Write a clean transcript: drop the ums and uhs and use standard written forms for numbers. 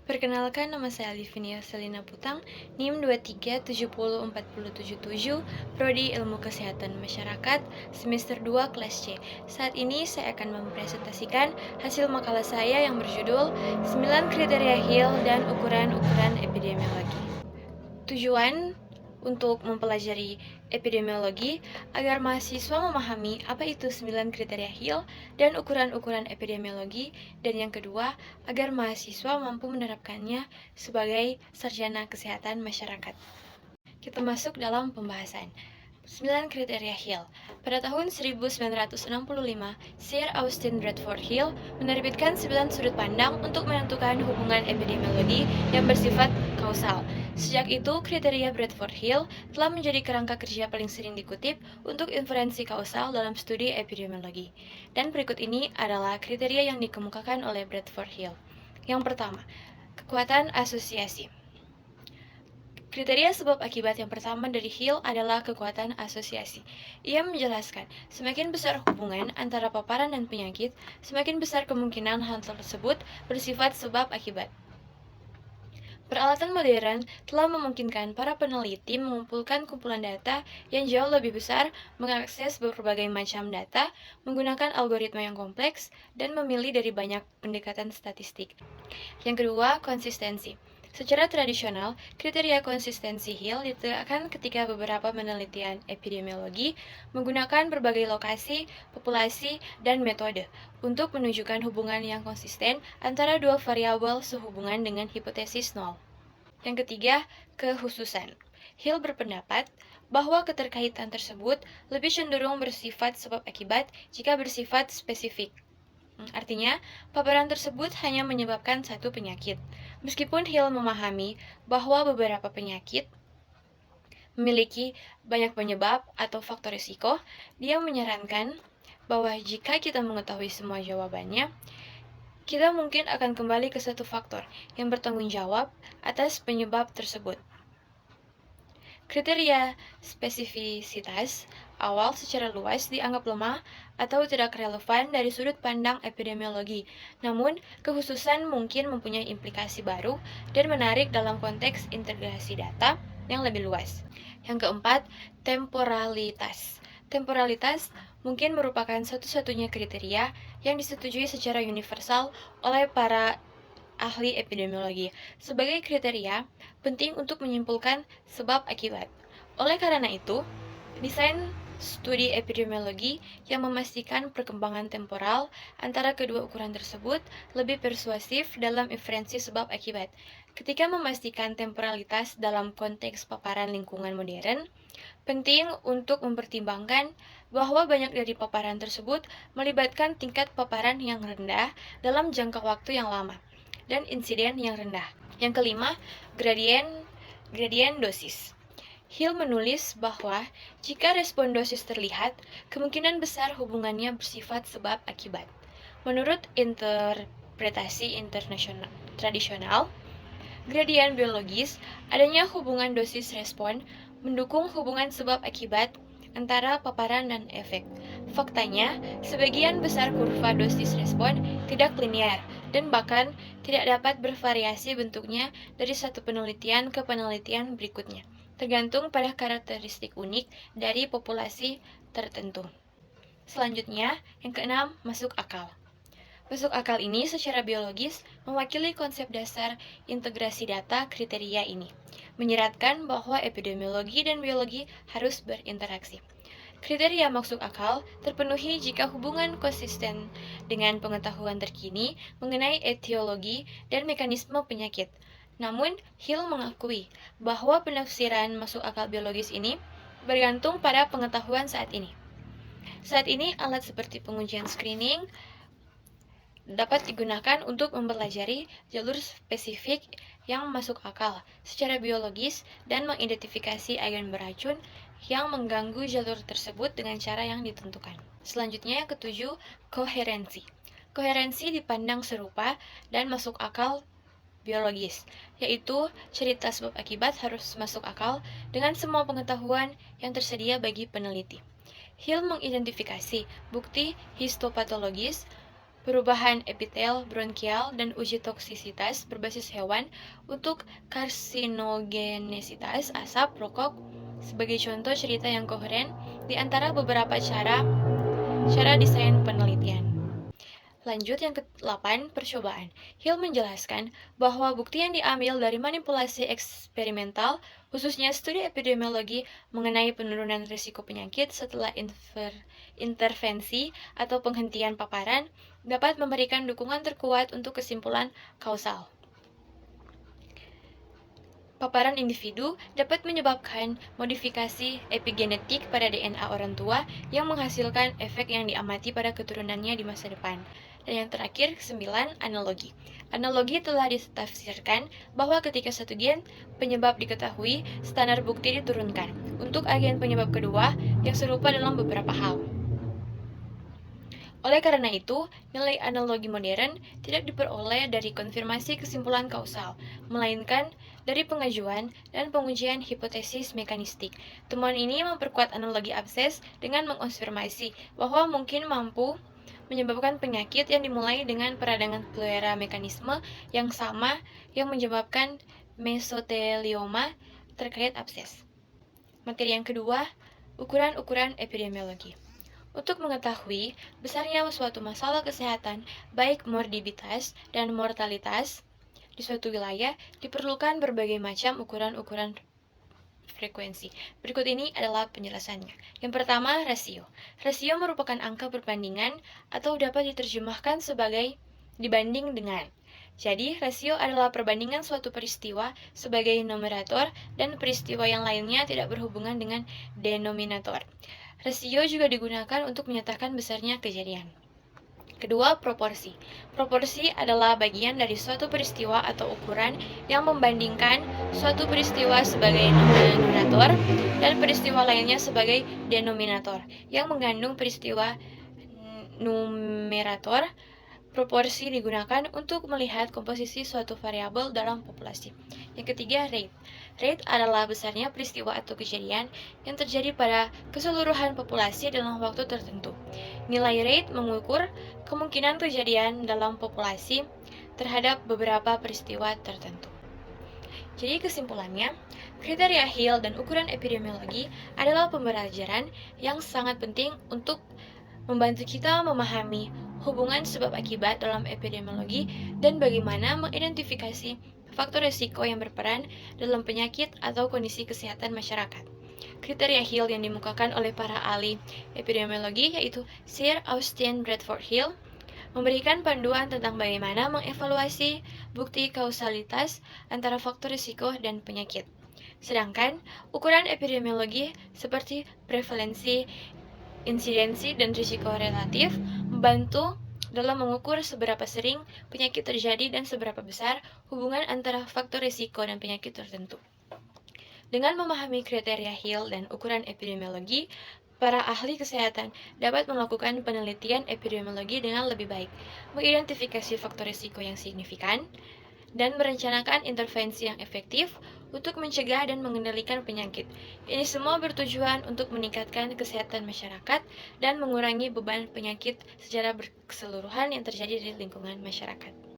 Perkenalkan, nama saya Livinia Selina Putang, NIM 2370477, Prodi Ilmu Kesehatan Masyarakat, semester 2 kelas C. Saat ini saya akan mempresentasikan hasil makalah saya yang berjudul 9 Kriteria Hill dan Ukuran-ukuran Epidemiologi. Tujuan untuk mempelajari epidemiologi agar mahasiswa memahami apa itu 9 kriteria Hill dan ukuran-ukuran epidemiologi, dan yang kedua, agar mahasiswa mampu menerapkannya sebagai sarjana kesehatan masyarakat. Kita masuk dalam pembahasan. 9 kriteria Hill. Pada tahun 1965, Sir Austin Bradford Hill menerbitkan 9 sudut pandang untuk menentukan hubungan epidemiologi yang bersifat kausal. Sejak itu, kriteria Bradford Hill telah menjadi kerangka kerja paling sering dikutip untuk inferensi kausal dalam studi epidemiologi. Dan berikut ini adalah kriteria yang dikemukakan oleh Bradford Hill. Yang pertama, kekuatan asosiasi. Kriteria sebab akibat yang pertama dari Hill adalah kekuatan asosiasi. Ia menjelaskan, semakin besar hubungan antara paparan dan penyakit, semakin besar kemungkinan hal tersebut bersifat sebab akibat. Peralatan modern telah memungkinkan para peneliti mengumpulkan kumpulan data yang jauh lebih besar, mengakses berbagai macam data, menggunakan algoritma yang kompleks, dan memilih dari banyak pendekatan statistik. Yang kedua, konsistensi. Secara tradisional, kriteria konsistensi Hill ditegakkan ketika beberapa penelitian epidemiologi menggunakan berbagai lokasi, populasi, dan metode untuk menunjukkan hubungan yang konsisten antara dua variabel sehubungan dengan hipotesis nol. Yang ketiga, kekhususan. Hill berpendapat bahwa keterkaitan tersebut lebih cenderung bersifat sebab akibat jika bersifat spesifik. Artinya, paparan tersebut hanya menyebabkan satu penyakit. Meskipun Hill memahami bahwa beberapa penyakit memiliki banyak penyebab atau faktor risiko, dia menyarankan bahwa jika kita mengetahui semua jawabannya, kita mungkin akan kembali ke satu faktor yang bertanggung jawab atas penyebab tersebut. Kriteria spesifisitas awal secara luas dianggap lemah atau tidak relevan dari sudut pandang epidemiologi. Namun, kekhususan mungkin mempunyai implikasi baru dan menarik dalam konteks integrasi data yang lebih luas. Yang keempat, temporalitas. Temporalitas mungkin merupakan satu-satunya kriteria yang disetujui secara universal oleh para ahli epidemiologi sebagai kriteria penting untuk menyimpulkan sebab akibat. Oleh karena itu, desain studi epidemiologi yang memastikan perkembangan temporal antara kedua ukuran tersebut lebih persuasif dalam inferensi sebab akibat. Ketika memastikan temporalitas dalam konteks paparan lingkungan modern, penting untuk mempertimbangkan bahwa banyak dari paparan tersebut melibatkan tingkat paparan yang rendah dalam jangka waktu yang lama dan insiden yang rendah. Yang kelima, gradien dosis. Hill menulis bahwa jika respon dosis terlihat, kemungkinan besar hubungannya bersifat sebab akibat. Menurut interpretasi internasional tradisional, gradien biologis, adanya hubungan dosis respon mendukung hubungan sebab akibat antara paparan dan efek. Faktanya, sebagian besar kurva dosis respon tidak linear dan bahkan tidak dapat bervariasi bentuknya dari satu penelitian ke penelitian berikutnya, tergantung pada karakteristik unik dari populasi tertentu. Selanjutnya, yang keenam, masuk akal. Masuk akal ini secara biologis mewakili konsep dasar integrasi data kriteria ini, menyeratkan bahwa epidemiologi dan biologi harus berinteraksi. Kriteria masuk akal terpenuhi jika hubungan konsisten dengan pengetahuan terkini mengenai etiologi dan mekanisme penyakit. Namun, Hill mengakui bahwa penafsiran masuk akal biologis ini bergantung pada pengetahuan saat ini. Saat ini, alat seperti pengujian screening dapat digunakan untuk mempelajari jalur spesifik yang masuk akal secara biologis dan mengidentifikasi agen beracun yang mengganggu jalur tersebut dengan cara yang ditentukan. Selanjutnya, yang ketujuh, koherensi. Koherensi dipandang serupa dan masuk akal biologis, yaitu cerita sebab akibat harus masuk akal dengan semua pengetahuan yang tersedia bagi peneliti. Hill mengidentifikasi bukti histopatologis perubahan epitel, bronkial, dan uji toksisitas berbasis hewan untuk karsinogenesitas asap rokok sebagai contoh cerita yang koheren di antara beberapa cara desain penelitian. Lanjut yang ke-8, percobaan. Hill menjelaskan bahwa bukti yang diambil dari manipulasi eksperimental, khususnya studi epidemiologi mengenai penurunan risiko penyakit setelah intervensi atau penghentian paparan, dapat memberikan dukungan terkuat untuk kesimpulan kausal. Paparan individu dapat menyebabkan modifikasi epigenetik pada DNA orang tua yang menghasilkan efek yang diamati pada keturunannya di masa depan. Dan yang terakhir, 9, analogi. Analogi telah ditafsirkan bahwa ketika satu gen penyebab diketahui, standar bukti diturunkan untuk agen penyebab kedua yang serupa dalam beberapa hal. Oleh karena itu, nilai analogi modern tidak diperoleh dari konfirmasi kesimpulan kausal, melainkan dari pengajuan dan pengujian hipotesis mekanistik. Temuan ini memperkuat analogi abses dengan mengonfirmasi bahwa mungkin mampu menyebabkan penyakit yang dimulai dengan peradangan pleura mekanisme yang sama yang menyebabkan mesotelioma terkait abses. Materi yang kedua, ukuran-ukuran epidemiologi. Untuk mengetahui besarnya suatu masalah kesehatan, baik morbiditas dan mortalitas di suatu wilayah, diperlukan berbagai macam ukuran-ukuran frekuensi. Berikut ini adalah penjelasannya. Yang pertama, rasio. Rasio merupakan angka perbandingan atau dapat diterjemahkan sebagai dibanding dengan. Jadi, rasio adalah perbandingan suatu peristiwa sebagai numerator dan peristiwa yang lainnya tidak berhubungan dengan denominator. Rasio juga digunakan untuk menyatakan besarnya kejadian. Kedua, proporsi. Proporsi adalah bagian dari suatu peristiwa atau ukuran yang membandingkan suatu peristiwa sebagai numerator dan peristiwa lainnya sebagai denominator yang mengandung peristiwa numerator. Proporsi digunakan untuk melihat komposisi suatu variabel dalam populasi. Yang ketiga, rate. Rate adalah besarnya peristiwa atau kejadian yang terjadi pada keseluruhan populasi dalam waktu tertentu. Nilai rate mengukur kemungkinan kejadian dalam populasi terhadap beberapa peristiwa tertentu. Jadi kesimpulannya, kriteria Hill dan ukuran epidemiologi adalah pembelajaran yang sangat penting untuk membantu kita memahami hubungan sebab akibat dalam epidemiologi dan bagaimana mengidentifikasi faktor risiko yang berperan dalam penyakit atau kondisi kesehatan masyarakat. Kriteria Hill yang dimukakan oleh para ahli epidemiologi yaitu Sir Austin Bradford Hill memberikan panduan tentang bagaimana mengevaluasi bukti kausalitas antara faktor risiko dan penyakit. Sedangkan ukuran epidemiologi seperti prevalensi, insidensi, dan risiko relatif membantu dalam mengukur seberapa sering penyakit terjadi dan seberapa besar hubungan antara faktor risiko dan penyakit tertentu. Dengan memahami kriteria Hill dan ukuran epidemiologi, para ahli kesehatan dapat melakukan penelitian epidemiologi dengan lebih baik, mengidentifikasi faktor risiko yang signifikan, dan merencanakan intervensi yang efektif untuk mencegah dan mengendalikan penyakit. Ini semua bertujuan untuk meningkatkan kesehatan masyarakat dan mengurangi beban penyakit secara keseluruhan yang terjadi di lingkungan masyarakat.